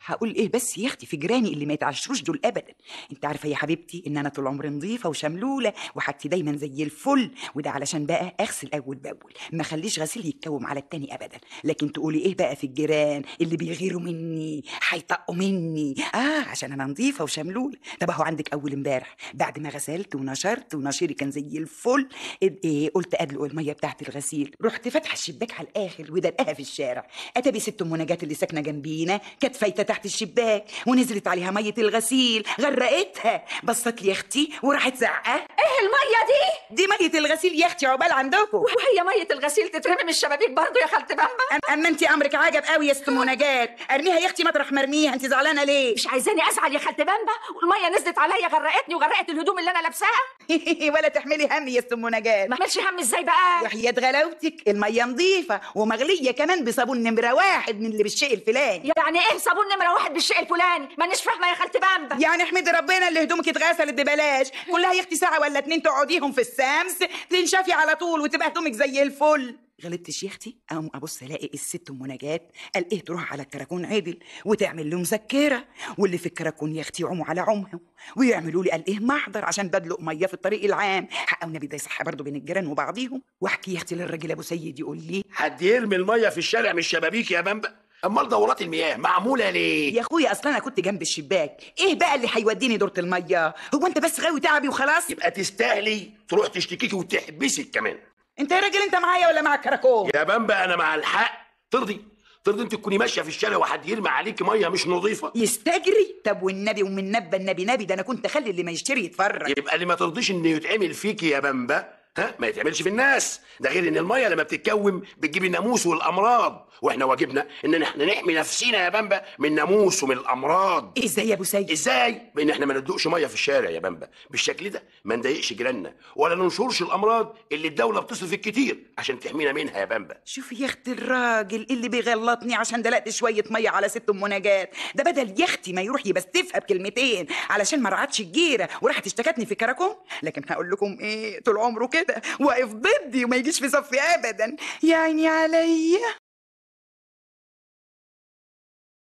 هقول ايه بس يا اختي في جيراني اللي ما يتعشروش دول ابدا. انت عارفه يا حبيبتي ان انا طول عمري نظيفه وشملوله وحاجتي دايما زي الفل، وده علشان بقى اغسل اول باول، ما اخليش غسيل يتكوم على التاني ابدا. لكن تقولي ايه بقى في الجيران اللي بيغيروا مني هيطقوا مني؟ عشان انا نظيفه وشملوله. طب اهو عندك اول امبارح بعد ما غسلت ونشرت ونشيري كان زي الفل، ايه قلت ادلق الميه بتاعت الغسيل، رحت فاتحه الشباك على الاخر ودلقاها في الشارع. اتبي ست ام نجاة اللي ساكنه جنبينا كانت فايته تحت الشباك ونزلت عليها ميه الغسيل غرقتها. بصت لي اختي وراحت زعقه: ايه الميه دي ميه الغسيل يا اختي عقبال عندكم. وهي ميه الغسيل تترمي من الشبابيك برضو يا خالتي بامبا؟ اما انت امرك عجب قوي يا ست ام نجاة. ارميها يا اختي مطرح مرميها، انت زعلانه ليه؟ مش عايزاني ازعل يا خالتي بامبا؟ والميه نزلت عليا غرقتني وغرقت الهدوم اللي انا لابساها. ولا تحملي هم يا ست ام نجاة. ما اعملش هم ازاي بقى؟ وحياة غلاوتك الميه نظيفه ومغليه كمان بصابون نمره واحد من اللي بالشيء الفلاني. يعني ايه صابون نمره واحد بالشيء الفلاني؟ مانيش فاهمه يا خالتي بامبا. يعني احمدي ربنا اللي هدومك اتغسلت ببلاش، كلها يا اختي ساعه ولا اتنين تقعديهم في الشمس تنشفي على طول وتبقى هدومك زي الفل. غلبتش يا اختي، اقوم ابص الاقي الست ام نجاة قال ايه تروح على الكراكون عدل وتعمل له مذكره، واللي في الكراكون يا اختي يعوموا على عمهم ويعملوا لي قال ايه محضر عشان بدلق ميه في الطريق العام. حق النبي ده يصح برضه بين الجيران وبعضيهم. واحكي يا اختي للراجل ابو سيد يقول لي: حد يرمي الميه في الشارع من الشبابيك يا بامبا؟ امال دورات المياه معموله ليه؟ يا اخويا اصلا انا كنت جنب الشباك، ايه بقى اللي هيوديني دورة الميه؟ هو انت بس غاوي تعبي وخلاص؟ يبقى تستاهلي تروح تشتكيكي وتحبسك كمان. انت يا راجل انت معايا ولا مع الكراكون؟ يا بامبا انا مع الحق. ترضي انت تكوني ماشيه في الشارع وحد يرمي عليكي ميه مش نظيفه؟ يستجري؟ طب والنبي ومن نبى النبي ده انا كنت اخلي اللي ما يشتري يتفرج. يبقى اللي ما ترضيش انه يتعمل فيكي يا بامبا ما يتعملش في الناس. ده غير ان الميه لما بتتكوم بتجيب الناموس والامراض، واحنا واجبنا ان احنا نحمي نفسينا يا بامبا من الناموس ومن الامراض. ازاي يا ابو سيد؟ ازاي؟ بان احنا ما ندوقش ميه في الشارع يا بامبا بالشكل ده، ما نضايقش جيراننا ولا ننشرش الامراض اللي الدوله بتصرف الكتير عشان تحمينا منها يا بامبا. شوفي يا اختي الراجل اللي بيغلطني عشان دلقت شويه ميه على ست ام نجاة، ده بدل يا اختي ما يروح يبستفها بكلمتين علشان ما رعتش الجيره وراحت اشتكتني في كراكون. لكن هقول لكم ايه، طول عمره كده واقف ضدي وما يجيش في صفي ابدا. يا عيني عليا.